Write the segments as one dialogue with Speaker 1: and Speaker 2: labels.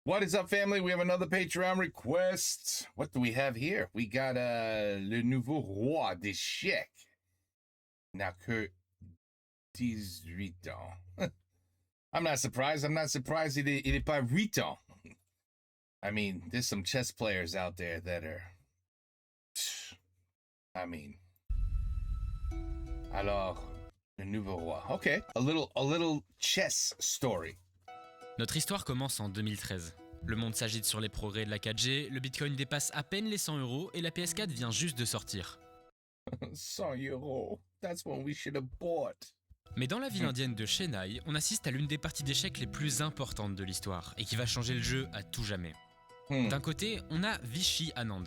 Speaker 1: What is up, family? We have another Patreon request. What do we have here? We got le nouveau roi d'échecs. N'a que 18 ans. I'm not surprised. Il est pas 8 ans. I mean, there's some chess players out there that are... I mean... Alors, le nouveau roi. Okay, a little chess story.
Speaker 2: Notre histoire commence en 2013. Le monde s'agite sur les progrès de la 4G, le Bitcoin dépasse à peine les 100 € et la PS4 vient juste de sortir.
Speaker 1: 100 €. That's what we should have bought.
Speaker 2: Mais dans la ville indienne de Chennai, on assiste à l'une des parties d'échecs les plus importantes de l'histoire et qui va changer le jeu à tout jamais. D'un côté, on a Vishy Anand.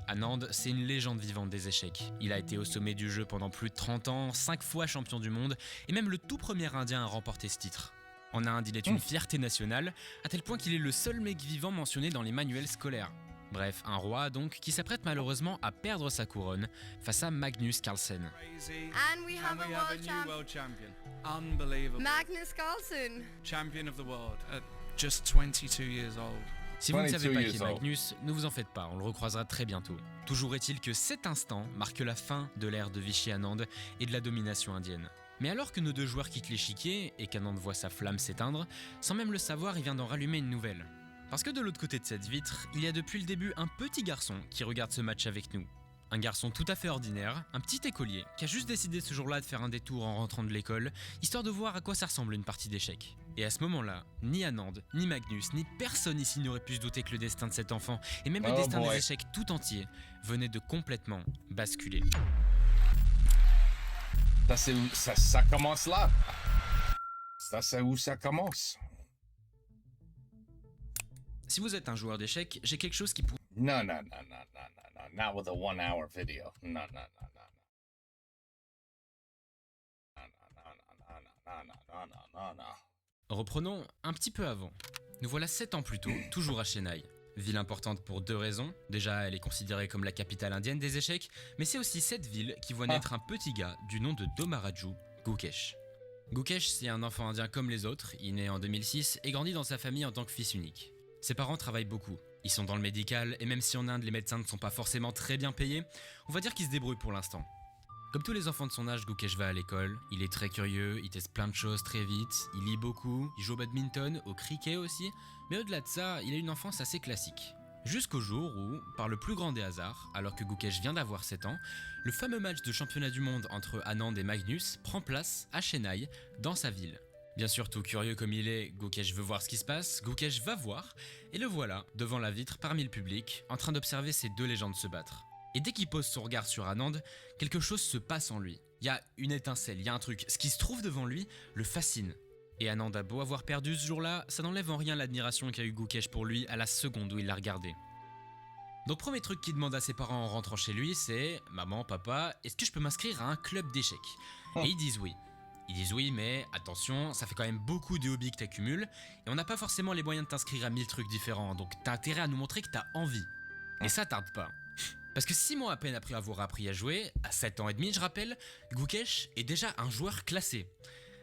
Speaker 2: Anand, c'est une légende vivante des échecs. Il a été au sommet du jeu pendant plus de 30 ans, 5 fois champion du monde et même le tout premier indien à remporter ce titre. En Inde, il est une fierté nationale, à tel point qu'il est le seul mec vivant mentionné dans les manuels scolaires. Bref, un roi donc qui s'apprête malheureusement à perdre sa couronne face à Magnus Carlsen.
Speaker 3: And we have a new world champion. Unbelievable. Magnus Carlsen. Champion of the world at just 22 years old.
Speaker 2: Si vous ne savez pas qui est Magnus, ne vous en faites pas, on le recroisera très bientôt. Toujours est-il que cet instant marque la fin de l'ère de Vishy Anand et de la domination indienne. Mais alors que nos deux joueurs quittent l'échiquier et qu'Anand voit sa flamme s'éteindre, sans même le savoir, il vient d'en rallumer une nouvelle. Parce que de l'autre côté de cette vitre, il y a depuis le début un petit garçon qui regarde ce match avec nous. Un garçon tout à fait ordinaire, un petit écolier, qui a juste décidé ce jour-là de faire un détour en rentrant de l'école, histoire de voir à quoi ça ressemble une partie d'échecs. Et à ce moment-là, ni Anand, ni Magnus, ni personne ici n'aurait pu se douter que le destin de cet enfant, et même le destin des échecs tout entier, venait de complètement basculer.
Speaker 1: Ça commence là. Ça, c'est où ça commence.
Speaker 2: Si vous êtes un joueur d'échecs, j'ai quelque chose qui pourrait...
Speaker 1: No. Not with a 1 hour video. No.
Speaker 2: Reprenons un petit peu avant. Nous voilà 7 ans plus tôt, toujours à Chennai. Ville importante pour 2 raisons. Déjà, elle est considérée comme la capitale indienne des échecs, mais c'est aussi cette ville qui voit naître un petit gars du nom de Domaraju, Gukesh. Gukesh, c'est un enfant indien comme les autres, il naît en 2006 et grandit dans sa famille en tant que fils unique. Ses parents travaillent beaucoup, ils sont dans le médical et même si en Inde les médecins ne sont pas forcément très bien payés, on va dire qu'ils se débrouillent pour l'instant. Comme tous les enfants de son âge, Gukesh va à l'école, il est très curieux, il teste plein de choses très vite, il lit beaucoup, il joue au badminton, au cricket aussi, mais au-delà de ça, il a une enfance assez classique. Jusqu'au jour où, par le plus grand des hasards, alors que Gukesh vient d'avoir 7 ans, le fameux match de championnat du monde entre Anand et Magnus prend place à Chennai, dans sa ville. Bien sûr, tout curieux comme il est, Gukesh veut voir ce qui se passe, Gukesh va voir, et le voilà, devant la vitre parmi le public, en train d'observer ces deux légendes se battre. Et dès qu'il pose son regard sur Anand, quelque chose se passe en lui. Il y a une étincelle, il y a un truc. Ce qui se trouve devant lui le fascine. Et Anand a beau avoir perdu ce jour-là, ça n'enlève en rien l'admiration qu'a eu Gukesh pour lui à la seconde où il l'a regardé. Donc premier truc qu'il demande à ses parents en rentrant chez lui, c'est « Maman, papa, est-ce que je peux m'inscrire à un club d'échecs ?» Et ils disent oui. Ils disent oui, mais attention, ça fait quand même beaucoup de hobbies que t'accumules, et on n'a pas forcément les moyens de t'inscrire à 1000 trucs différents, donc t'as intérêt à nous montrer que t'as envie. Et ça tarde pas. Parce que 6 mois à peine après avoir appris à jouer, à 7 ans et demi je rappelle, Gukesh est déjà un joueur classé.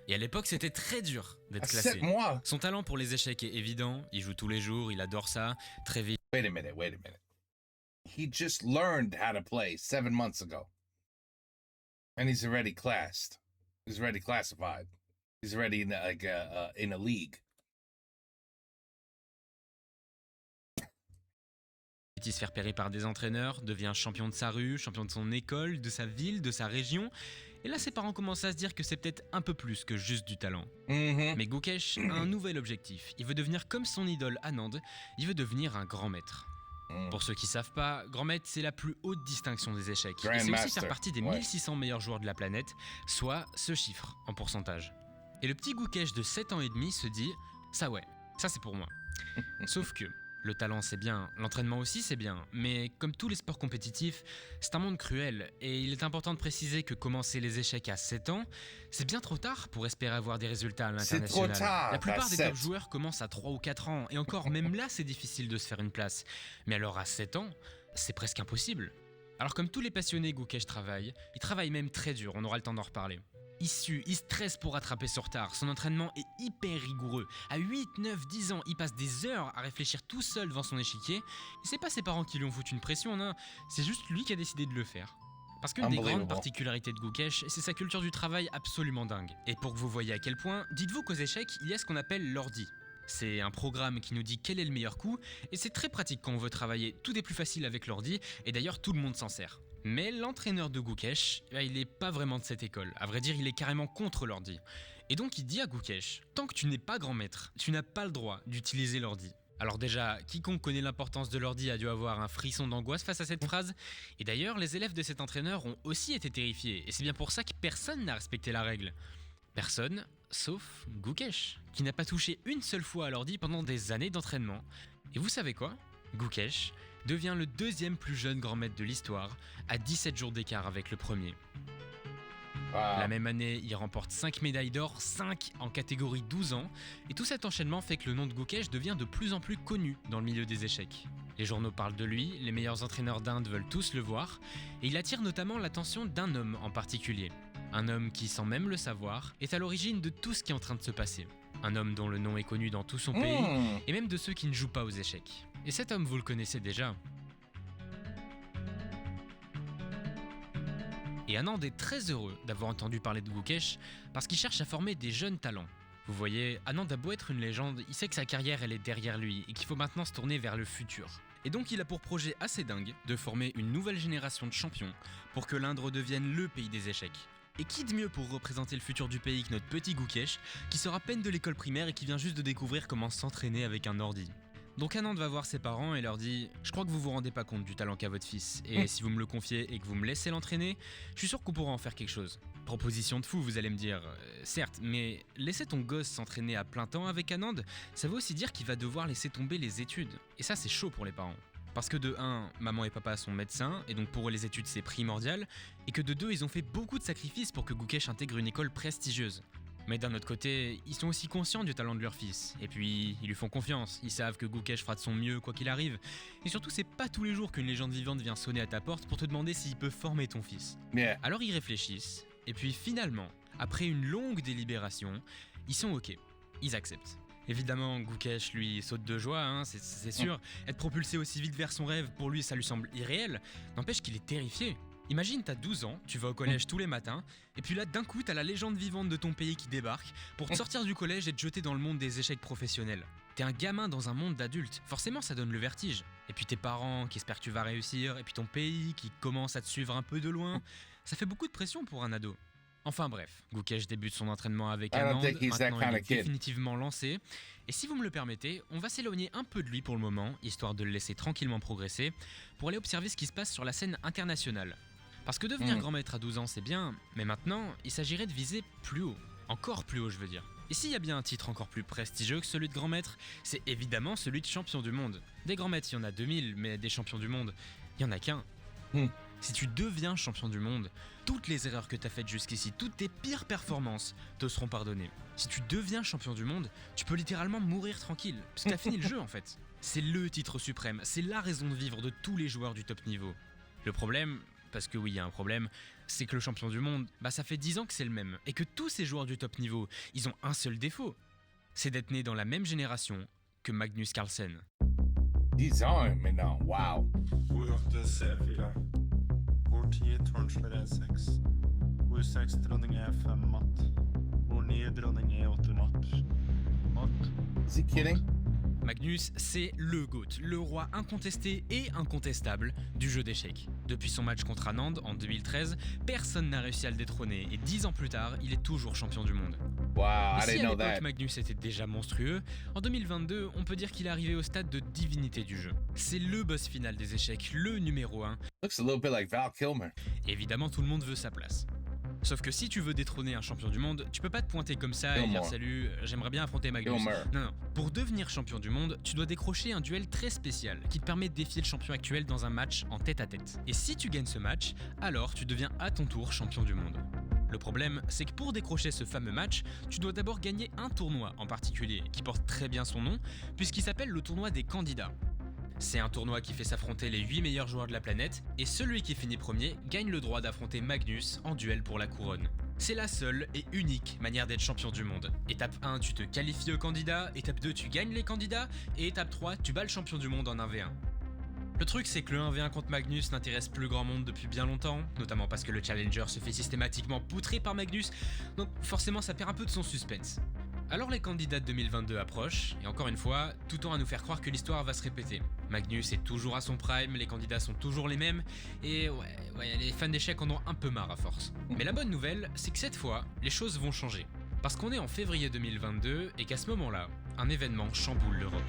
Speaker 2: Et à l'époque c'était très dur d'être classé.
Speaker 1: 7 mois.
Speaker 2: Son talent pour les échecs est évident, il joue tous les jours, il adore ça, très vite.
Speaker 1: Wait a minute. He just learned how to play 7 months ago. And he's already classed. He's already classified. He's already in a league.
Speaker 2: Il se fait repérer par des entraîneurs, devient champion de sa rue, champion de son école, de sa ville, de sa région. Et là, ses parents commencent à se dire que c'est peut-être un peu plus que juste du talent. Mais Gukesh a un nouvel objectif. Il veut devenir comme son idole Anand, il veut devenir un grand maître. Pour ceux qui savent pas, grand maître c'est la plus haute distinction des échecs. Et c'est aussi faire partie des 1600 meilleurs joueurs de la planète, soit ce chiffre en pourcentage. Et le petit Gukesh de 7 ans et demi se dit « Ça ouais, ça c'est pour moi ». Sauf que le talent c'est bien, l'entraînement aussi c'est bien, mais comme tous les sports compétitifs, c'est un monde cruel et il est important de préciser que commencer les échecs à 7 ans, c'est bien trop tard pour espérer avoir des résultats à l'international.
Speaker 1: C'est trop tard.
Speaker 2: La plupart des top joueurs commencent à 3 ou 4 ans et encore même là c'est difficile de se faire une place. Mais alors à 7 ans, c'est presque impossible. Alors comme tous les passionnés, Gukesh travaille, il travaille même très dur, on aura le temps d'en reparler. Il sue, il stresse pour rattraper son retard. Son entraînement est hyper rigoureux. À 8, 9, 10 ans, il passe des heures à réfléchir tout seul devant son échiquier. Et c'est pas ses parents qui lui ont foutu une pression, non. C'est juste lui qui a décidé de le faire. Parce qu'une des grandes particularités de Gukesh, c'est sa culture du travail absolument dingue. Et pour que vous voyez à quel point, dites-vous qu'aux échecs, il y a ce qu'on appelle l'ordi. C'est un programme qui nous dit quel est le meilleur coup, et c'est très pratique quand on veut travailler. Tout est plus facile avec l'ordi, et d'ailleurs tout le monde s'en sert. Mais l'entraîneur de Gukesh, il est pas vraiment de cette école. À vrai dire, il est carrément contre l'ordi. Et donc il dit à Gukesh, tant que tu n'es pas grand maître, tu n'as pas le droit d'utiliser l'ordi. Alors déjà, quiconque connaît l'importance de l'ordi a dû avoir un frisson d'angoisse face à cette phrase. Et d'ailleurs, les élèves de cet entraîneur ont aussi été terrifiés. Et c'est bien pour ça que personne n'a respecté la règle. Personne, sauf Gukesh, qui n'a pas touché une seule fois à l'ordi pendant des années d'entraînement. Et vous savez quoi ? Gukesh devient le deuxième plus jeune grand maître de l'histoire, à 17 jours d'écart avec le premier. La même année, il remporte 5 médailles d'or, 5 en catégorie 12 ans, et tout cet enchaînement fait que le nom de Gukesh devient de plus en plus connu dans le milieu des échecs. Les journaux parlent de lui, les meilleurs entraîneurs d'Inde veulent tous le voir, et il attire notamment l'attention d'un homme en particulier. Un homme qui, sans même le savoir, est à l'origine de tout ce qui est en train de se passer. Un homme dont le nom est connu dans tout son pays, et même de ceux qui ne jouent pas aux échecs. Et cet homme, vous le connaissez déjà. Et Anand est très heureux d'avoir entendu parler de Gukesh parce qu'il cherche à former des jeunes talents. Vous voyez, Anand a beau être une légende, il sait que sa carrière elle est derrière lui et qu'il faut maintenant se tourner vers le futur. Et donc il a pour projet assez dingue de former une nouvelle génération de champions pour que l'Inde redevienne le pays des échecs. Et qui de mieux pour représenter le futur du pays que notre petit Gukesh, qui sort à peine de l'école primaire et qui vient juste de découvrir comment s'entraîner avec un ordi. Donc Anand va voir ses parents et leur dit « Je crois que vous vous rendez pas compte du talent qu'a votre fils, et si vous me le confiez et que vous me laissez l'entraîner, je suis sûr qu'on pourra en faire quelque chose. » Proposition de fou, vous allez me dire, certes, mais laisser ton gosse s'entraîner à plein temps avec Anand, ça veut aussi dire qu'il va devoir laisser tomber les études. Et ça c'est chaud pour les parents. Parce que de 1, maman et papa sont médecins, et donc pour eux les études c'est primordial, et que de 2, ils ont fait beaucoup de sacrifices pour que Gukesh intègre une école prestigieuse. Mais d'un autre côté, ils sont aussi conscients du talent de leur fils, et puis ils lui font confiance, ils savent que Gukesh fera de son mieux quoi qu'il arrive, et surtout c'est pas tous les jours qu'une légende vivante vient sonner à ta porte pour te demander s'il peut former ton fils. Alors ils réfléchissent, et puis finalement, après une longue délibération, ils sont ok, ils acceptent. Évidemment, Gukesh lui saute de joie, c'est sûr, être propulsé aussi vite vers son rêve, pour lui ça lui semble irréel, n'empêche qu'il est terrifié. Imagine, t'as 12 ans, tu vas au collège tous les matins, et puis là d'un coup t'as la légende vivante de ton pays qui débarque pour te sortir du collège et te jeter dans le monde des échecs professionnels. T'es un gamin dans un monde d'adultes, forcément ça donne le vertige. Et puis tes parents qui espèrent que tu vas réussir, et puis ton pays qui commence à te suivre un peu de loin, ça fait beaucoup de pression pour un ado. Enfin bref, Gukesh débute son entraînement avec Anand, maintenant il est définitivement lancé. Et si vous me le permettez, on va s'éloigner un peu de lui pour le moment, histoire de le laisser tranquillement progresser, pour aller observer ce qui se passe sur la scène internationale. Parce que devenir grand maître à 12 ans c'est bien, mais maintenant il s'agirait de viser plus haut, encore plus haut je veux dire. Et s'il y a bien un titre encore plus prestigieux que celui de grand maître, c'est évidemment celui de champion du monde. Des grands maîtres il y en a 2000, mais des champions du monde, il y en a qu'un. Si tu deviens champion du monde, toutes les erreurs que tu as faites jusqu'ici, toutes tes pires performances te seront pardonnées. Si tu deviens champion du monde, tu peux littéralement mourir tranquille, parce que tu as fini le jeu en fait. C'est le titre suprême, c'est la raison de vivre de tous les joueurs du top niveau. Le problème, parce que oui, il y a un problème, c'est que le champion du monde, ça fait 10 ans que c'est le même, et que tous ces joueurs du top niveau, ils ont un seul défaut, c'est d'être nés dans la même génération que Magnus Carlsen.
Speaker 1: 10 ans maintenant, wow.
Speaker 4: 10 tårnslår er 6, hvor 6 dronninger er 5 matt, hvor 9 dronninger er 8 matt.
Speaker 1: Is he kidding?
Speaker 2: Magnus, c'est le GOAT, le roi incontesté et incontestable du jeu d'échecs. Depuis son match contre Anand en 2013, personne n'a réussi à le détrôner et 10 ans plus tard, il est toujours champion du monde.
Speaker 1: Wow,
Speaker 2: et
Speaker 1: I
Speaker 2: si
Speaker 1: didn't
Speaker 2: à
Speaker 1: know
Speaker 2: l'époque
Speaker 1: that.
Speaker 2: Magnus était déjà monstrueux, en 2022, on peut dire qu'il est arrivé au stade de divinité du jeu. C'est le boss final des échecs, le numéro 1.
Speaker 1: Looks a little bit like Val Kilmer.
Speaker 2: Et évidemment, tout le monde veut sa place. Sauf que si tu veux détrôner un champion du monde, tu peux pas te pointer comme ça et dire salut, j'aimerais bien affronter Magnus. Non. Pour devenir champion du monde, tu dois décrocher un duel très spécial qui te permet de défier le champion actuel dans un match en tête-à-tête. Et si tu gagnes ce match, alors tu deviens à ton tour champion du monde. Le problème, c'est que pour décrocher ce fameux match, tu dois d'abord gagner un tournoi en particulier, qui porte très bien son nom, puisqu'il s'appelle le tournoi des candidats. C'est un tournoi qui fait s'affronter les 8 meilleurs joueurs de la planète, et celui qui finit premier gagne le droit d'affronter Magnus en duel pour la couronne. C'est la seule et unique manière d'être champion du monde. Étape 1, tu te qualifies au candidat, étape 2, tu gagnes les candidats, et étape 3, tu bats le champion du monde en 1v1. Le truc, c'est que le 1v1 contre Magnus n'intéresse plus grand monde depuis bien longtemps, notamment parce que le challenger se fait systématiquement poutrer par Magnus, donc forcément ça perd un peu de son suspense. Alors les candidats de 2022 approchent, et encore une fois, tout tend à nous faire croire que l'histoire va se répéter. Magnus est toujours à son prime, les candidats sont toujours les mêmes, et ouais, les fans d'échecs en ont un peu marre à force. Mais la bonne nouvelle, c'est que cette fois, les choses vont changer. Parce qu'on est en février 2022, et qu'à ce moment-là, un événement chamboule l'Europe.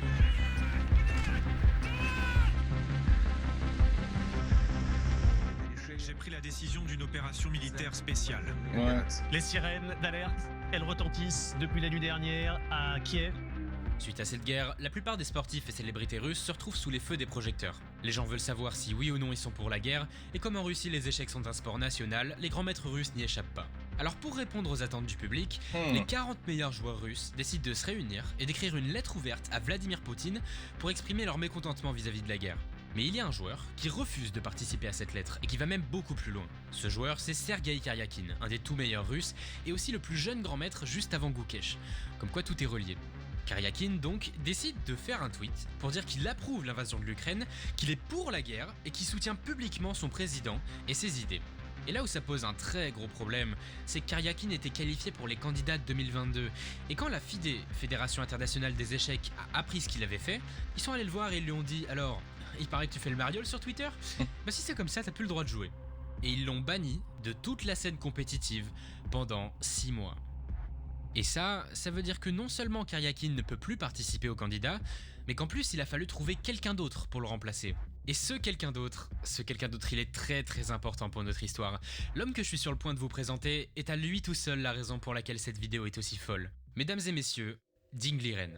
Speaker 5: J'ai pris la décision d'une opération militaire spéciale.
Speaker 1: Ouais.
Speaker 6: Les sirènes d'alerte, elles retentissent depuis la nuit dernière à Kiev.
Speaker 2: Suite à cette guerre, la plupart des sportifs et célébrités russes se retrouvent sous les feux des projecteurs. Les gens veulent savoir si oui ou non ils sont pour la guerre, et comme en Russie les échecs sont un sport national, les grands maîtres russes n'y échappent pas. Alors pour répondre aux attentes du public, les 40 meilleurs joueurs russes décident de se réunir et d'écrire une lettre ouverte à Vladimir Poutine pour exprimer leur mécontentement vis-à-vis de la guerre. Mais il y a un joueur qui refuse de participer à cette lettre et qui va même beaucoup plus loin. Ce joueur, c'est Sergueï Karyakin, un des tout meilleurs russes et aussi le plus jeune grand maître juste avant Gukesh. Comme quoi tout est relié. Karyakin donc décide de faire un tweet pour dire qu'il approuve l'invasion de l'Ukraine, qu'il est pour la guerre et qu'il soutient publiquement son président et ses idées. Et là où ça pose un très gros problème, c'est que Karyakin était qualifié pour les candidats de 2022. Et quand la FIDE, Fédération Internationale des Échecs, a appris ce qu'il avait fait, ils sont allés le voir et ils lui ont dit « Alors, il paraît que tu fais le mariole sur Twitter ? Bah si c'est comme ça, t'as plus le droit de jouer. » Et ils l'ont banni de toute la scène compétitive pendant 6 mois. Et ça veut dire que non seulement Karyakin ne peut plus participer aux candidats, mais qu'en plus il a fallu trouver quelqu'un d'autre pour le remplacer. Et ce quelqu'un d'autre, il est très très important pour notre histoire. L'homme que je suis sur le point de vous présenter est à lui tout seul la raison pour laquelle cette vidéo est aussi folle. Mesdames et messieurs, Ding Liren.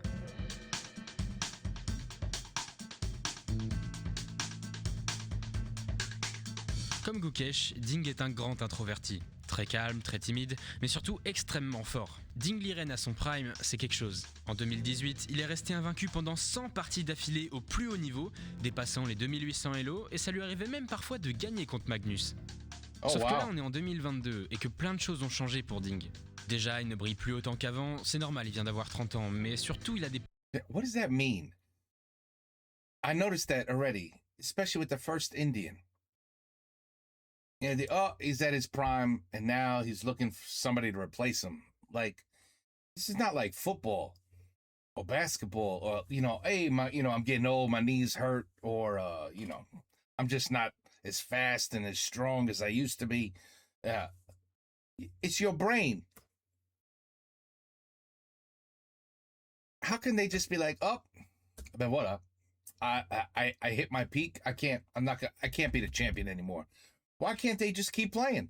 Speaker 2: Comme Gukesh, Ding est un grand introverti. Très calme, très timide, mais surtout extrêmement fort. Ding Liren à son prime, c'est quelque chose. En 2018, il est resté invaincu pendant 100 parties d'affilée au plus haut niveau, dépassant les 2800 Elo, et ça lui arrivait même parfois de gagner contre Magnus. Sauf que là, on est en 2022, et que plein de choses ont changé pour Ding. Déjà, il ne brille plus autant qu'avant, c'est normal, il vient d'avoir 30 ans, mais surtout, il a des...
Speaker 1: What does that mean? I noticed that already, especially with the first Indian. And he's at his prime, and now he's looking for somebody to replace him. Like, this is not like football or basketball, or hey, I'm getting old, my knees hurt, or I'm just not as fast and as strong as I used to be. It's your brain. How can they just be like, but what up? I hit my peak. I can't be the champion anymore. Why can't they just keep playing?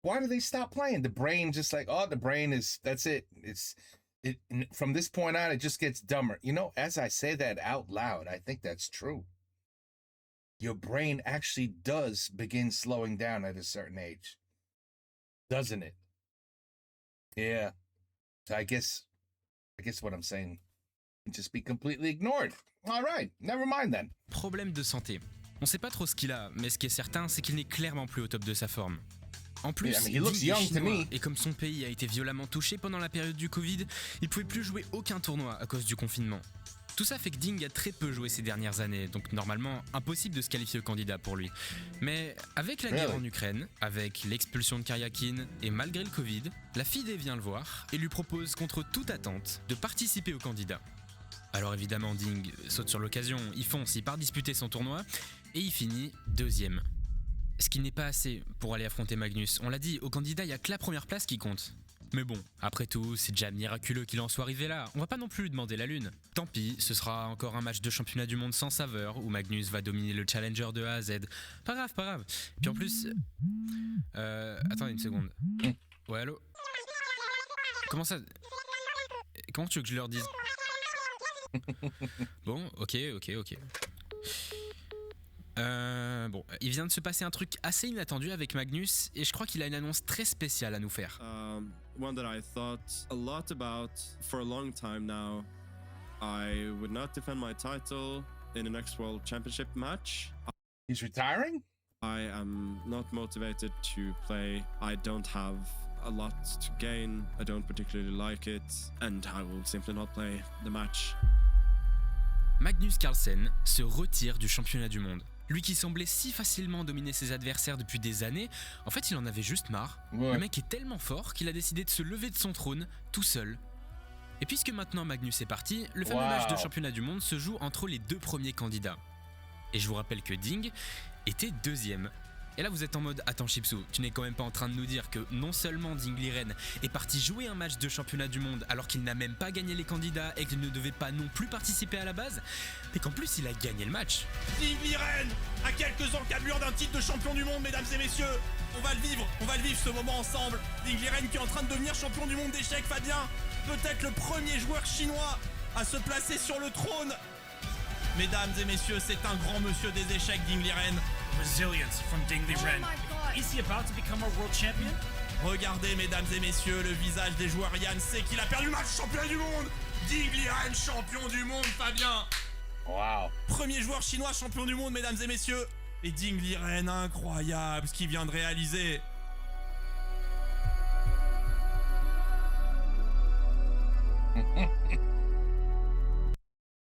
Speaker 1: Why do they stop playing? The brain just like, the brain is, that's it. It from this point on, it just gets dumber. As I say that out loud, I think that's true. Your brain actually does begin slowing down at a certain age. Doesn't it? Yeah. So I guess what I'm saying can just be completely ignored. All right, never mind then.
Speaker 2: Problème de santé. On sait pas trop ce qu'il a, mais ce qui est certain, c'est qu'il n'est clairement plus au top de sa forme. En plus, Ding est chinois, et comme son pays a été violemment touché pendant la période du Covid, il pouvait plus jouer aucun tournoi à cause du confinement. Tout ça fait que Ding a très peu joué ces dernières années, donc normalement impossible de se qualifier au candidat pour lui. Mais avec la guerre en Ukraine, avec l'expulsion de Karyakin et malgré le Covid, la FIDE vient le voir et lui propose contre toute attente de participer au candidat. Alors évidemment Ding saute sur l'occasion, il fonce, il part disputer son tournoi et il finit 2e. Ce qui n'est pas assez pour aller affronter Magnus. On l'a dit, au candidat il n'y a que la première place qui compte. Mais bon, après tout, c'est déjà miraculeux qu'il en soit arrivé là. On va pas non plus lui demander la lune. Tant pis, ce sera encore un match de championnat du monde sans saveur où Magnus va dominer le challenger de A à Z. Pas grave. Puis en plus... attendez une seconde. Ouais, allô ? Comment ça... Comment tu veux que je leur dise ? Bon, ok. Bon, il vient de se passer un truc assez inattendu avec Magnus et je crois qu'il a une annonce très spéciale à nous faire.
Speaker 7: One that I thought a lot about for a long time now. I would not defend my title in the next World Championship match.
Speaker 1: He's retiring?
Speaker 7: I am not motivated to play. I don't have a lot to gain. I don't particularly like it, and I will simply not play the match.
Speaker 2: Magnus Carlsen se retire du championnat du monde. Lui qui semblait si facilement dominer ses adversaires depuis des années, en fait il en avait juste marre.
Speaker 1: Ouais.
Speaker 2: Le mec est tellement fort qu'il a décidé de se lever de son trône tout seul. Et puisque maintenant Magnus est parti, le fameux match de championnat du monde se joue entre les deux premiers candidats. Et je vous rappelle que Ding était deuxième. Et là vous êtes en mode, attends Chipsou, tu n'es quand même pas en train de nous dire que non seulement Ding Liren est parti jouer un match de championnat du monde alors qu'il n'a même pas gagné les candidats et qu'il ne devait pas non plus participer à la base, mais qu'en plus il a gagné le match.
Speaker 8: Ding Liren, à quelques encablures d'un titre de champion du monde, mesdames et messieurs. On va le vivre ce moment ensemble. Ding Liren qui est en train de devenir champion du monde d'échecs, Fabien. Peut-être le premier joueur chinois à se placer sur le trône. Mesdames et messieurs, c'est un grand monsieur des échecs, Ding Liren.
Speaker 6: Resilience from Ding Liren.
Speaker 9: Oh my God.
Speaker 6: Is he about to become a world champion?
Speaker 8: Regardez, mesdames et messieurs, le visage des joueurs. Yann sait qu'il a perdu le match champion du monde. Ding Liren, champion du monde, Fabien.
Speaker 1: Wow.
Speaker 8: Premier joueur chinois champion du monde, mesdames et messieurs. Et Ding Liren, incroyable ce qu'il vient de réaliser.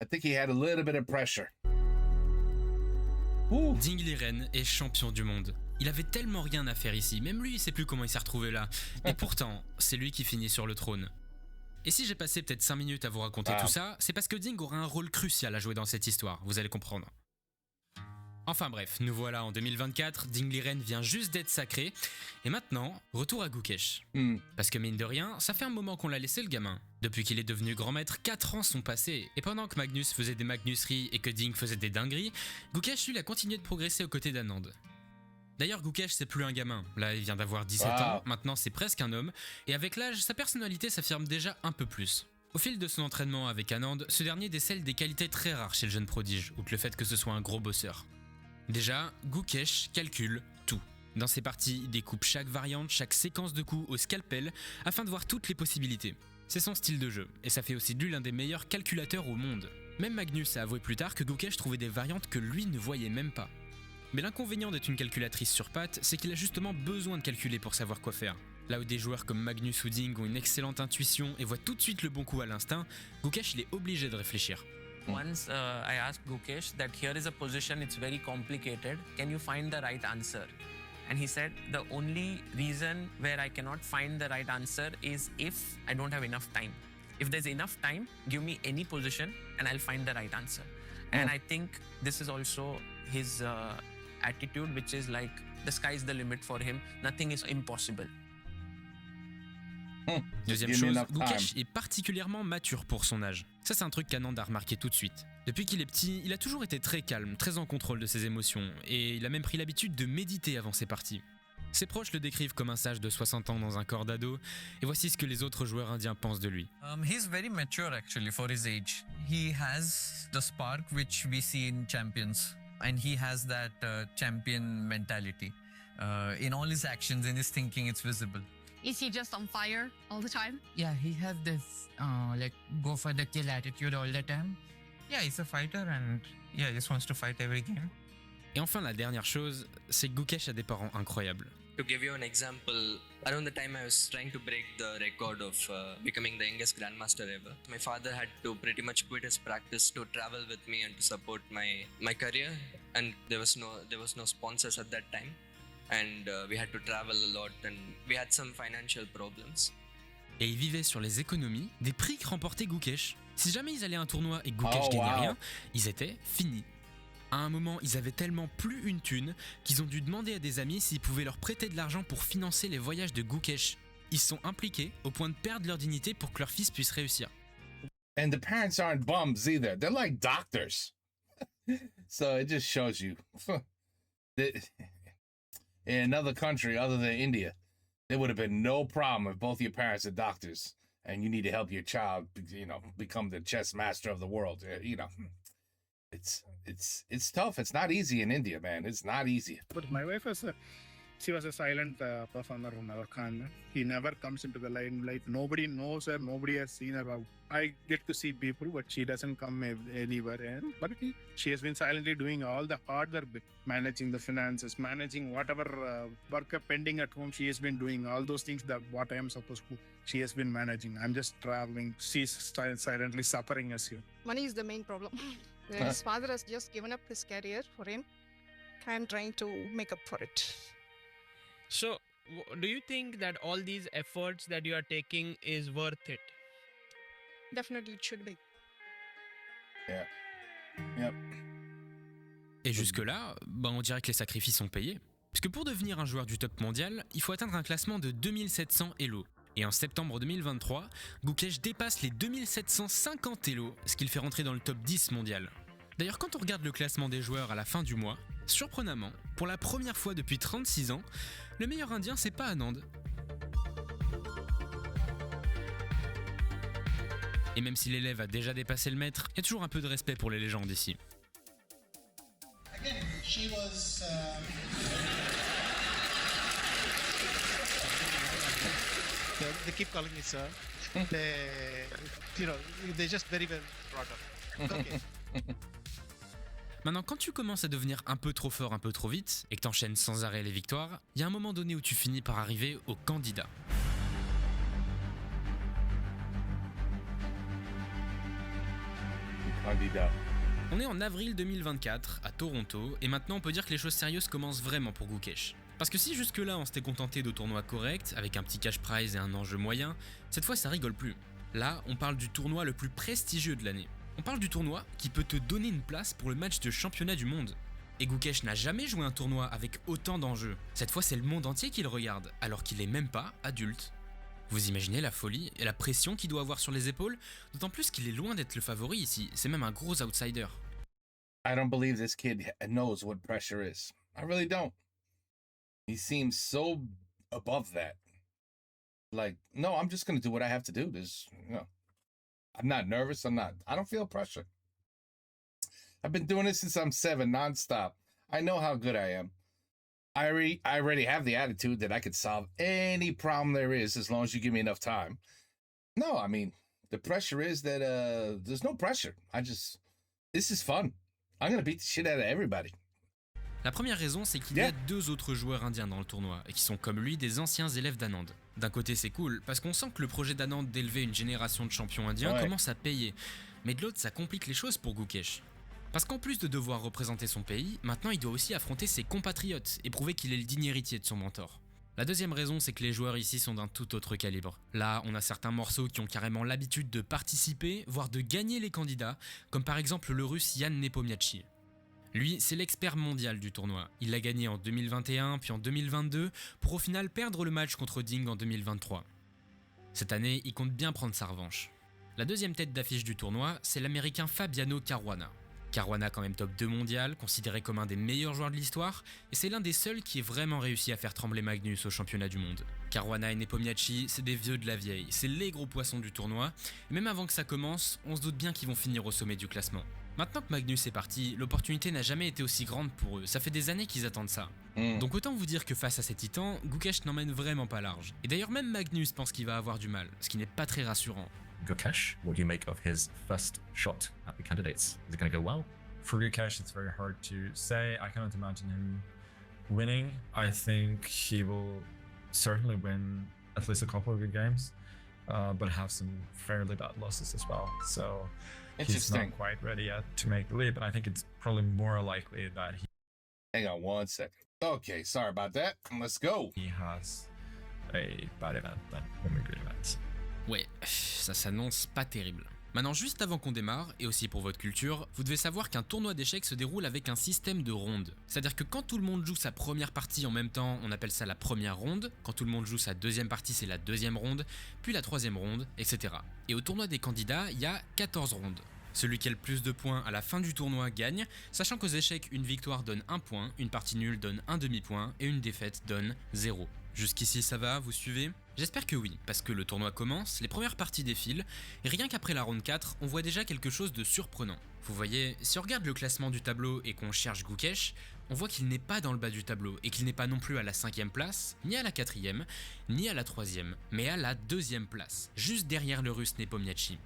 Speaker 1: I think he had a little bit of pressure.
Speaker 2: Ding Liren est champion du monde. Il avait tellement rien à faire ici, même lui il sait plus comment il s'est retrouvé là. Et pourtant, c'est lui qui finit sur le trône. Et si j'ai passé peut-être 5 minutes à vous raconter tout ça, c'est parce que Ding aura un rôle crucial à jouer dans cette histoire, vous allez comprendre. Enfin bref, nous voilà en 2024, Ding Liren vient juste d'être sacré, et maintenant, retour à Gukesh. Parce que mine de rien, ça fait un moment qu'on l'a laissé le gamin. Depuis qu'il est devenu grand maître, 4 ans sont passés, et pendant que Magnus faisait des Magnusseries et que Ding faisait des dingueries, Gukesh lui a continué de progresser aux côtés d'Anand. D'ailleurs Gukesh c'est plus un gamin, là il vient d'avoir 17 ans, maintenant c'est presque un homme, et avec l'âge, sa personnalité s'affirme déjà un peu plus. Au fil de son entraînement avec Anand, ce dernier décèle des qualités très rares chez le jeune prodige, outre le fait que ce soit un gros bosseur. Déjà, Gukesh calcule tout. Dans ses parties, il découpe chaque variante, chaque séquence de coups au scalpel afin de voir toutes les possibilités. C'est son style de jeu, et ça fait aussi de lui l'un des meilleurs calculateurs au monde. Même Magnus a avoué plus tard que Gukesh trouvait des variantes que lui ne voyait même pas. Mais l'inconvénient d'être une calculatrice sur pattes, c'est qu'il a justement besoin de calculer pour savoir quoi faire. Là où des joueurs comme Magnus ou Ding ont une excellente intuition et voient tout de suite le bon coup à l'instinct, Gukesh il est obligé de réfléchir.
Speaker 10: Once I asked Gukesh that here is a position, it's very complicated. Can you find the right answer? And he said the only reason where I cannot find the right answer is if I don't have enough time. If there's enough time, give me any position and I'll find the right answer. And I think this is also his attitude, which is like the sky's the limit for him. Nothing is impossible.
Speaker 2: Deuxième chose, Gukesh est particulièrement mature pour son âge. Ça c'est un truc qu'Anand a remarqué tout de suite. Depuis qu'il est petit, il a toujours été très calme, très en contrôle de ses émotions, et il a même pris l'habitude de méditer avant ses parties. Ses proches le décrivent comme un sage de 60 ans dans un corps d'ado, et voici ce que les autres joueurs indiens pensent de lui.
Speaker 11: He's very mature actually for his age. He has the spark which we see in champions, and he has that champion mentality. In all his actions, in his thinking, it's visible.
Speaker 9: Is he just on fire all the time?
Speaker 11: Yeah, he has this like go for the kill attitude all the time. Yeah, he's a fighter and yeah, he just wants to fight every game.
Speaker 2: Et enfin la dernière chose, c'est que Gukesh a des parents incroyables.
Speaker 12: To give you an example, around the time I was trying to break the record of becoming the youngest grandmaster ever, my father had to pretty much quit his practice to travel with me and to support my career, and there was no sponsors at that time. And we had to travel a lot and we had some financial problems.
Speaker 2: Et ils vivaient sur les économies des prix que remportait Gukesh. Si jamais ils allaient à un tournoi et que Gukesh gagnait rien, ils étaient finis. À un moment, ils avaient tellement plus une thune qu'ils ont dû demander à des amis s'ils pouvaient leur prêter de l'argent pour financer les voyages de Gukesh. Ils sont impliqués au point de perdre leur dignité pour que leur fils puisse réussir.
Speaker 1: And the parents aren't bums either. They're like doctors. So it just shows you. In another country other than India, there would have been no problem if both your parents are doctors and you need to help your child, become the chess master of the world. It's tough. It's not easy in India, man. It's not easy.
Speaker 13: But my wife has She was a silent performer on our Khan. He never comes into the limelight. Nobody knows her. Nobody has seen her. I get to see people, but she doesn't come anywhere. But she has been silently doing all the hard work, managing the finances, managing whatever work pending at home. She has been doing all those things that what I am supposed to. She has been managing. I'm just traveling. She's silently suffering us here.
Speaker 14: Money is the main problem. His father has just given up his career for him. I'm trying to make up for it.
Speaker 15: So, do you think that all these efforts that you are taking is worth it?
Speaker 14: Definitely it should be.
Speaker 1: Yeah. Yep.
Speaker 2: Et jusque-là, on dirait que les sacrifices sont payés. Puisque pour devenir un joueur du top mondial, il faut atteindre un classement de 2700 Elo. Et en septembre 2023, Gukesh dépasse les 2750 Elo, ce qui le fait rentrer dans le top 10 mondial. D'ailleurs, quand on regarde le classement des joueurs à la fin du mois, surprenamment, pour la première fois depuis 36 ans, le meilleur indien c'est pas Anand. Et même si l'élève a déjà dépassé le maître, il y a toujours un peu de respect pour les légendes ici.
Speaker 16: Again, she was, they keep calling me sir. They're just very well brought up. Okay.
Speaker 2: Maintenant, quand tu commences à devenir un peu trop fort, un peu trop vite, et que t'enchaînes sans arrêt les victoires, il y a un moment donné où tu finis par arriver au candidat. On est en avril 2024, à Toronto, et maintenant on peut dire que les choses sérieuses commencent vraiment pour Gukesh. Parce que si jusque-là on s'était contenté de tournois corrects, avec un petit cash prize et un enjeu moyen, cette fois ça rigole plus. Là, on parle du tournoi le plus prestigieux de l'année. On parle du tournoi qui peut te donner une place pour le match de championnat du monde. Et Gukesh n'a jamais joué un tournoi avec autant d'enjeux. Cette fois c'est le monde entier qui le regarde, alors qu'il est même pas adulte. Vous imaginez la folie et la pression qu'il doit avoir sur les épaules, d'autant plus qu'il est loin d'être le favori ici, c'est même un gros outsider.
Speaker 1: I don't believe this kid knows what pressure is. I really don't. He seems so above that. Like, no, I'm just going to do what I have to do. I'm not nervous. I don't feel pressure. I've been doing this since I'm 7, nonstop. I know how good I am. I already have the attitude that I could solve any problem there is as long as you give me enough time. No, I mean, the pressure is that there's no pressure. This is fun. I'm going to beat the shit out of everybody.
Speaker 2: La première raison, c'est qu'il y a 2 autres joueurs indiens dans le tournoi, et qui sont comme lui des anciens élèves d'Anand. D'un côté c'est cool, parce qu'on sent que le projet d'Anand d'élever une génération de champions indiens commence à payer. Mais de l'autre, ça complique les choses pour Gukesh. Parce qu'en plus de devoir représenter son pays, maintenant il doit aussi affronter ses compatriotes, et prouver qu'il est le digne héritier de son mentor. La deuxième raison, c'est que les joueurs ici sont d'un tout autre calibre. Là, on a certains morceaux qui ont carrément l'habitude de participer, voire de gagner les candidats, comme par exemple le russe Yan Nepomniachtchi. Lui, c'est l'expert mondial du tournoi. Il l'a gagné en 2021 puis en 2022 pour au final perdre le match contre Ding en 2023. Cette année, il compte bien prendre sa revanche. La deuxième tête d'affiche du tournoi, c'est l'américain Fabiano Caruana. Caruana quand même top 2 mondial, considéré comme un des meilleurs joueurs de l'histoire, et c'est l'un des seuls qui ait vraiment réussi à faire trembler Magnus au championnat du monde. Caruana et Nepomniachtchi, c'est des vieux de la vieille, c'est les gros poissons du tournoi, et même avant que ça commence, on se doute bien qu'ils vont finir au sommet du classement. Maintenant que Magnus est parti, l'opportunité n'a jamais été aussi grande pour eux, ça fait des années qu'ils attendent ça. Donc autant vous dire que face à ces titans, Gukesh n'emmène vraiment pas large. Et d'ailleurs même Magnus pense qu'il va avoir du mal, ce qui n'est pas très rassurant.
Speaker 17: Gukesh, what do you make of his first shot at the candidates? Is it going to go well?
Speaker 4: For Gukesh, it's very hard to say. I cannot imagine him winning. I think he will certainly win at least a couple of good games, but have some fairly bad losses as well. So he's not quite ready yet to make the leap, and I think it's probably more likely that he...
Speaker 1: Hang on 1 second. Okay, sorry about that. Let's go.
Speaker 4: He has a bad event than a good event.
Speaker 2: Ouais, ça s'annonce pas terrible. Maintenant, juste avant qu'on démarre, et aussi pour votre culture, vous devez savoir qu'un tournoi d'échecs se déroule avec un système de rondes. C'est-à-dire que quand tout le monde joue sa première partie en même temps, on appelle ça la première ronde, quand tout le monde joue sa deuxième partie, c'est la deuxième ronde, puis la troisième ronde, etc. Et au tournoi des candidats, il y a 14 rondes. Celui qui a le plus de points à la fin du tournoi gagne, sachant qu'aux échecs, une victoire donne 1 point, une partie nulle donne un demi-point et une défaite donne 0. Jusqu'ici ça va, vous suivez? J'espère que oui, parce que le tournoi commence, les premières parties défilent, et rien qu'après la ronde 4, on voit déjà quelque chose de surprenant. Vous voyez, si on regarde le classement du tableau et qu'on cherche Gukesh, on voit qu'il n'est pas dans le bas du tableau, et qu'il n'est pas non plus à la 5ème place, ni à la 4ème, ni à la 3ème, mais à la 2ème place, juste derrière le russe Nepomniachtchi.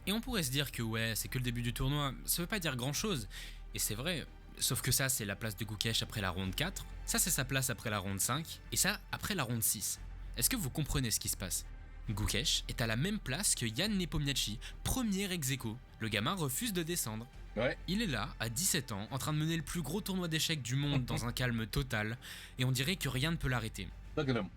Speaker 2: Et on pourrait se dire que ouais, c'est que le début du tournoi, ça veut pas dire grand chose, et c'est vrai, sauf que ça c'est la place de Gukesh après la ronde 4, ça c'est sa place après la ronde 5, et ça après la ronde 6. Est-ce que vous comprenez ce qui se passe? Gukesh est à la même place que Jan Nepomniachtchi, premier ex-aequo. Le gamin refuse de descendre.
Speaker 1: Ouais.
Speaker 2: Il est là, à 17 ans, en train de mener le plus gros tournoi d'échecs du monde dans un calme total, et on dirait que rien ne peut l'arrêter.
Speaker 1: Look at him.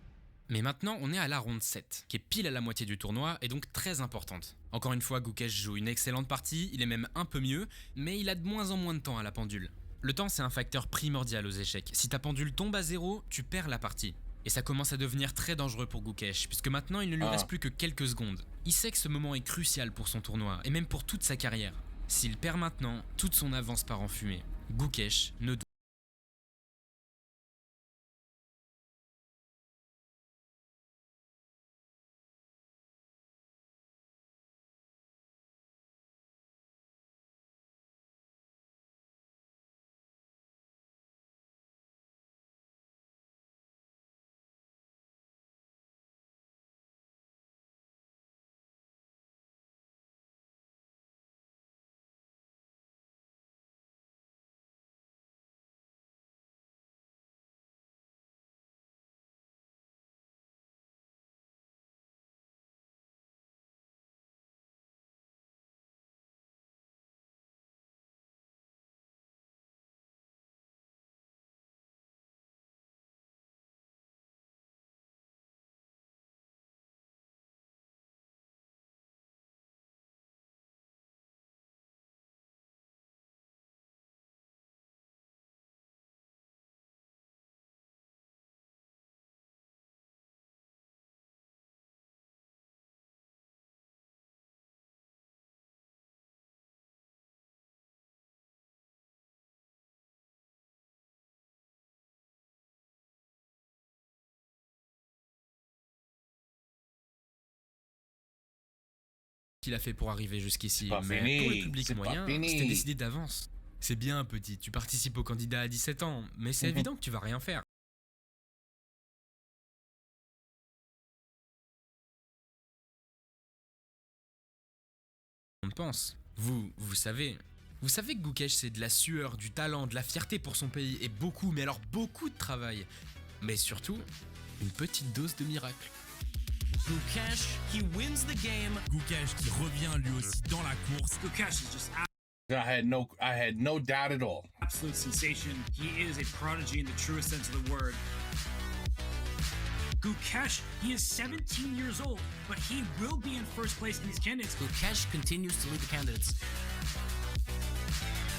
Speaker 2: Mais maintenant, on est à la ronde 7, qui est pile à la moitié du tournoi et donc très importante. Encore une fois, Gukesh joue une excellente partie, il est même un peu mieux, mais il a de moins en moins de temps à la pendule. Le temps, c'est un facteur primordial aux échecs. Si ta pendule tombe à 0, tu perds la partie. Et ça commence à devenir très dangereux pour Gukesh, puisque maintenant il ne lui reste plus que quelques secondes. Il sait que ce moment est crucial pour son tournoi, et même pour toute sa carrière. S'il perd maintenant, toute son avance part en fumée. Gukesh ne doit qu'il a fait pour arriver jusqu'ici,
Speaker 1: pas
Speaker 2: mais
Speaker 1: fini,
Speaker 2: pour le public
Speaker 1: c'est pas
Speaker 2: moyen,
Speaker 1: fini.
Speaker 2: c'était décidé d'avance. C'est bien petit, tu participes au candidat à 17 ans, mais c'est évident que tu vas rien faire. On pense. Vous savez que Gukesh c'est de la sueur, du talent, de la fierté pour son pays et beaucoup, mais alors beaucoup de travail. Mais surtout, une petite dose de miracle.
Speaker 8: Gukesh, he wins the game. Gukesh qui revient lui aussi dans la course. Gukesh is just
Speaker 1: I had no doubt at all.
Speaker 8: absolute sensation. He is a prodigy in the truest sense of the word. Gukesh, he is 17 years old, but he will be in first place in these candidates.
Speaker 10: Gukesh continues to lead the candidates.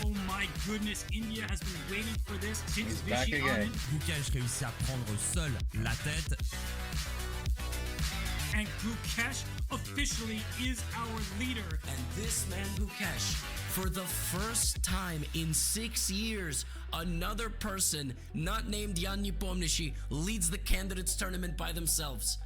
Speaker 8: Oh my goodness, India has been waiting for this since
Speaker 1: He's back
Speaker 8: Vishy
Speaker 1: again.
Speaker 8: Anand. Gukesh réussit à prendre seul la tête. And Gukesh officially is our leader.
Speaker 10: And this man Gukesh, for the first time in 6 years, another person not named Jan Nepomniachtchi leads the candidates tournament by themselves.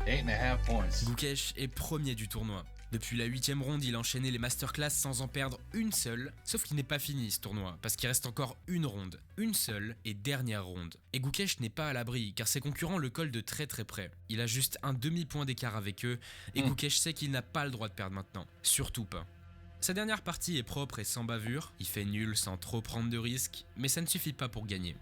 Speaker 1: 8.5 points.
Speaker 2: Gukesh est premier du tournoi. Depuis la 8ème ronde, il a enchaîné les masterclass sans en perdre une seule, sauf qu'il n'est pas fini ce tournoi, parce qu'il reste encore une ronde, une seule et dernière ronde. Et Gukesh n'est pas à l'abri, car ses concurrents le collent de très très près. Il a juste un demi-point d'écart avec eux, et Gukesh sait qu'il n'a pas le droit de perdre maintenant, surtout pas. Sa dernière partie est propre et sans bavure, il fait nul sans trop prendre de risques, mais ça ne suffit pas pour gagner.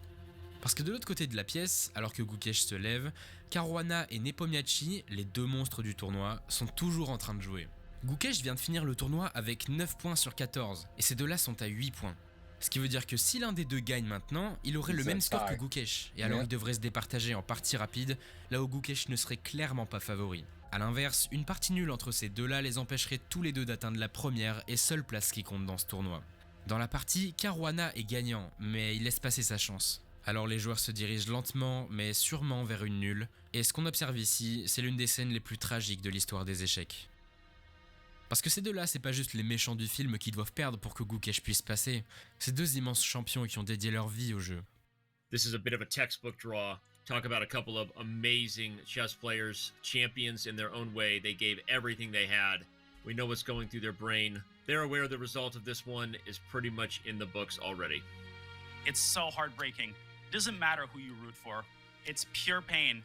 Speaker 2: Parce que de l'autre côté de la pièce, alors que Gukesh se lève, Caruana et Nepomniachtchi, les deux monstres du tournoi, sont toujours en train de jouer. Gukesh vient de finir le tournoi avec 9 points sur 14, et ces deux-là sont à 8 points. Ce qui veut dire que si l'un des deux gagne maintenant, il aurait le même score que Gukesh, et alors il devrait se départager en partie rapide, là où Gukesh ne serait clairement pas favori. A l'inverse, une partie nulle entre ces deux-là les empêcherait tous les deux d'atteindre la première et seule place qui compte dans ce tournoi. Dans la partie, Caruana est gagnant, mais il laisse passer sa chance. Alors les joueurs se dirigent lentement mais sûrement vers une nulle, et ce qu'on observe ici, c'est l'une des scènes les plus tragiques de l'histoire des échecs. Parce que ces deux-là, c'est pas juste les méchants du film qui doivent perdre pour que Gukesh puisse passer, c'est deux immenses champions qui ont dédié leur vie au jeu.
Speaker 18: This is a bit of a textbook draw. Talk about a couple of amazing chess players, champions in their own way. They gave everything they had. We know what's going through their brain. They're aware the result of this one is pretty much in the books already.
Speaker 19: It's so heartbreaking. It doesn't matter who you root for. It's pure pain.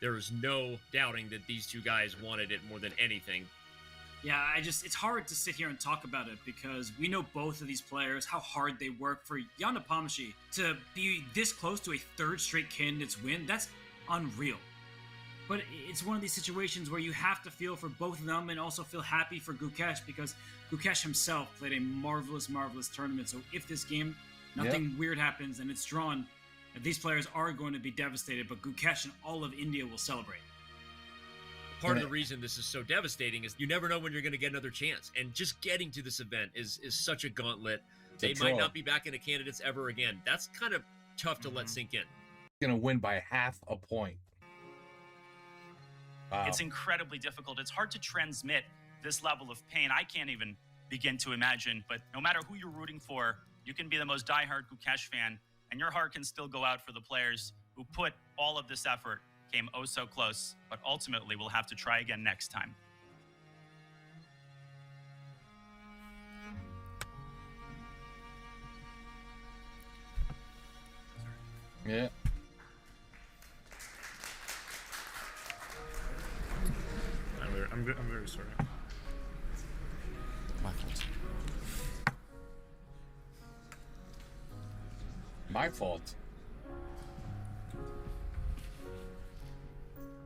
Speaker 18: There is no doubting that these two guys wanted it more than anything.
Speaker 20: Yeah, it's hard to sit here and talk about it because we know both of these players, how hard they work. For Jan Nepomniachtchi to be this close to a third straight candidates win, that's unreal. But it's one of these situations where you have to feel for both of them and also feel happy for Gukesh because Gukesh himself played a marvelous, marvelous tournament. So if this game, nothing weird happens and it's drawn, these players are going to be devastated, but Gukesh and all of India will celebrate.
Speaker 18: Part of the reason this is so devastating is you never know when you're going to get another chance. And just getting to this event is such a gauntlet. They might not be back into candidates ever again. That's kind of tough to let sink in.
Speaker 1: Going to win by half a point. Wow.
Speaker 19: It's incredibly difficult. It's hard to transmit this level of pain. I can't even begin to imagine. But no matter who you're rooting for, you can be the most diehard Gukesh fan, and your heart can still go out for the players who put all of this effort, came oh so close, but ultimately we'll have to try again next time.
Speaker 1: Yeah.
Speaker 13: I'm very sorry.
Speaker 2: My fault.
Speaker 1: My fault.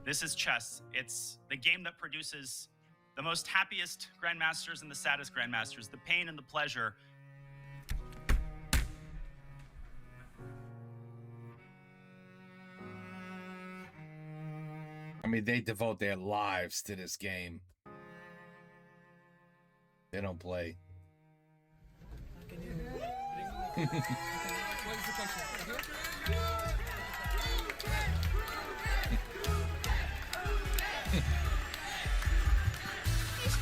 Speaker 19: This is chess. It's the game that produces the most happiest grandmasters and the saddest grandmasters, the pain and the pleasure.
Speaker 1: I mean, they devote their lives to this game. They don't play.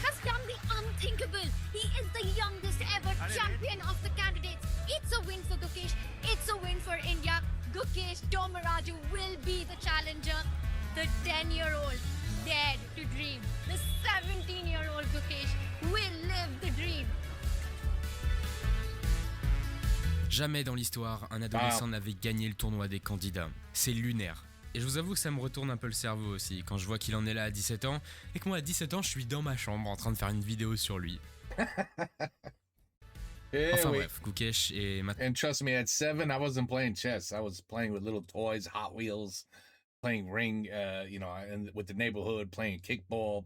Speaker 21: Has done the unthinkable. He is the youngest ever champion of the candidates. It's a win for Gukesh. It's a win for India. Gukesh Domaraju will be the challenger. The 10-year-old dared to dream. The 17-year-old Gukesh will live the dream.
Speaker 2: Jamais dans l'histoire, un adolescent n'avait gagné le tournoi des candidats. C'est lunaire. Et je vous avoue que ça me retourne un peu le cerveau aussi, quand je vois qu'il en est là à 17 ans, et que moi à 17 ans, je suis dans ma chambre en train de faire une vidéo sur lui. Enfin bref, Gukesh est maintenant...
Speaker 1: And trust me, at 7, I wasn't playing chess. I was playing with little toys, Hot Wheels, playing ring, and with the neighborhood, playing kickball,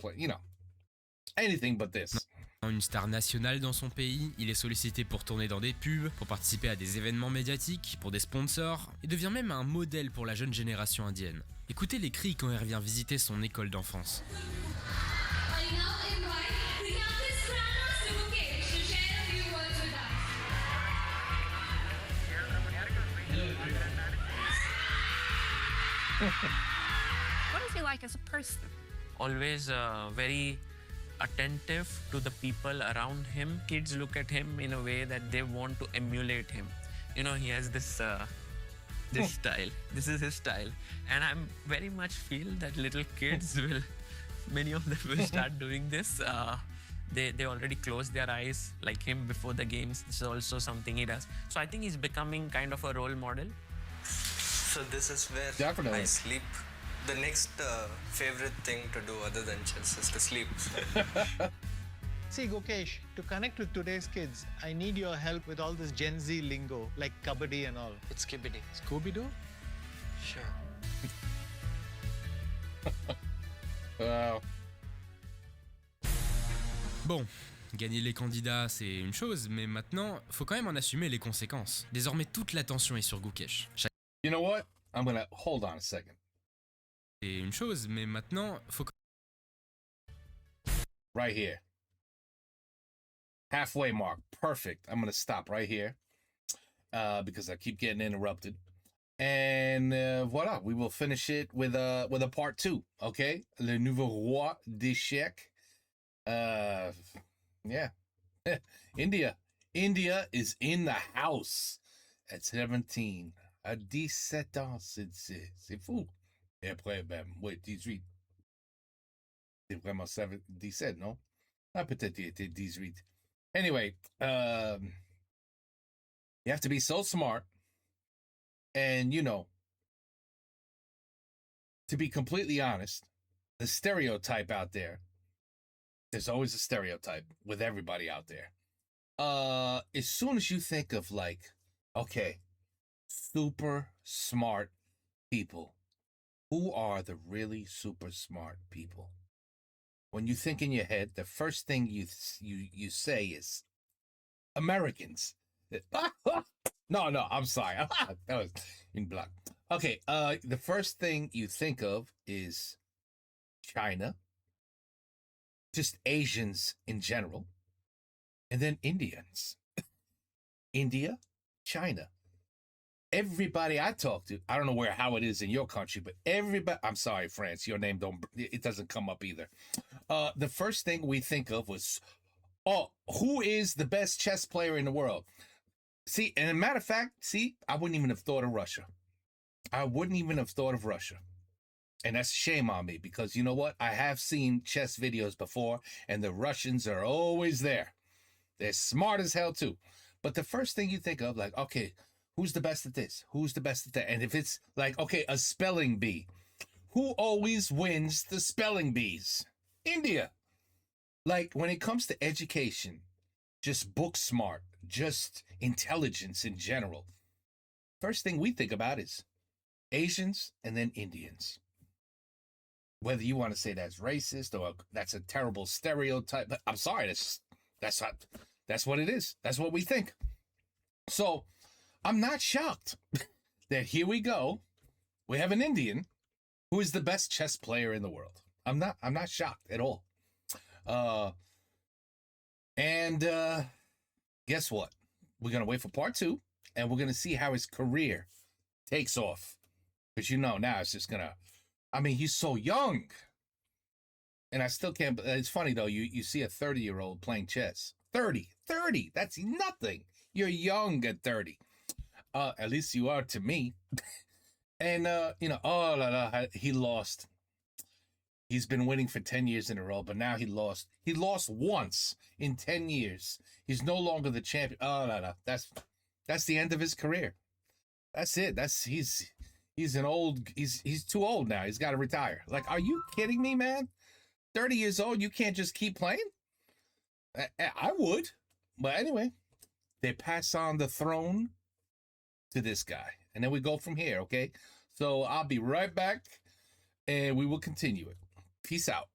Speaker 1: anything but this.
Speaker 2: Une star nationale dans son pays, il est sollicité pour tourner dans des pubs, pour participer à des événements médiatiques, pour des sponsors, et devient même un modèle pour la jeune génération indienne. Écoutez les cris quand il revient visiter son école d'enfance.
Speaker 9: What is he like as a person?
Speaker 10: Always very attentive to the people around him. Kids look at him in a way that they want to emulate him. You know, he has this this style. This is his style. And I very much feel that little kids will, many of them will start doing this. They already close their eyes like him before the games. This is also something he does. So I think he's becoming kind of a role model.
Speaker 12: So this is where I sleep. The next favorite thing to do other than chess is to sleep.
Speaker 16: See, Gukesh, to connect with today's kids, I need your help with all this Gen Z lingo, like kabaddi and all.
Speaker 12: It's Skibidi.
Speaker 16: Scooby-Doo?
Speaker 12: Sure.
Speaker 1: Wow.
Speaker 2: Bon, gagner les candidats, c'est une chose, mais maintenant, faut quand même en assumer les conséquences. Désormais, toute l'attention est sur Gukesh.
Speaker 1: You know what? I'm gonna hold on a second.
Speaker 2: C'est une chose, mais maintenant, faut...
Speaker 1: Right here. Halfway mark. Perfect. I'm gonna stop right here because I keep getting interrupted. And voila, we will finish it with a part 2. Okay, Le Nouveau Roi d'Échecs. Yeah, India is in the house at 17. À 17 ans, c'est fou. Et après, ben, ouais, 18. C'est vraiment 17, non? Ah, peut-être il était 18. Anyway, you have to be so smart. And, you know, to be completely honest, the stereotype out there's always a stereotype with everybody out there. As soon as you think of like, okay, super smart people, who are the really super smart people? When you think in your head, the first thing you say is Americans. No, I'm sorry. That was in black. Okay, the first thing you think of is China, just Asians in general, and then Indians. India, China. Everybody I talk to, I don't know how it is in your country, but everybody, I'm sorry, France, your name it doesn't come up either. The first thing we think of was, who is the best chess player in the world? See, and a matter of fact, I wouldn't even have thought of Russia. And that's a shame on me because you know what? I have seen chess videos before and the Russians are always there. They're smart as hell too. But the first thing you think of, like, okay, who's the best at this? Who's the best at that? And if it's like, okay, a spelling bee, who always wins the spelling bees? India. Like when it comes to education, just book smart, just intelligence in general, first thing we think about is Asians and then Indians. Whether you want to say that's racist or that's a terrible stereotype, but I'm sorry, that's what it is. That's what we think. So I'm not shocked that here we go. We have an Indian who is the best chess player in the world. I'm not shocked at all. And guess what? We're going to wait for part 2 and we're going to see how his career takes off. Because you know, now it's just going to, I mean, he's so young. And I still can't, it's funny though, you see a 30-year-old playing chess. 30, that's nothing. You're young at 30. At least you are to me. And, you know, he lost. He's been winning for 10 years in a row, but now he lost. He lost once in 10 years. He's no longer the champion. That's the end of his career. That's it. He's an old, he's too old now. He's got to retire. Like, are you kidding me, man? 30 years old, you can't just keep playing? I would. But anyway, they pass on the throne to this guy. And then we go from here, okay? So I'll be right back and we will continue it. Peace out.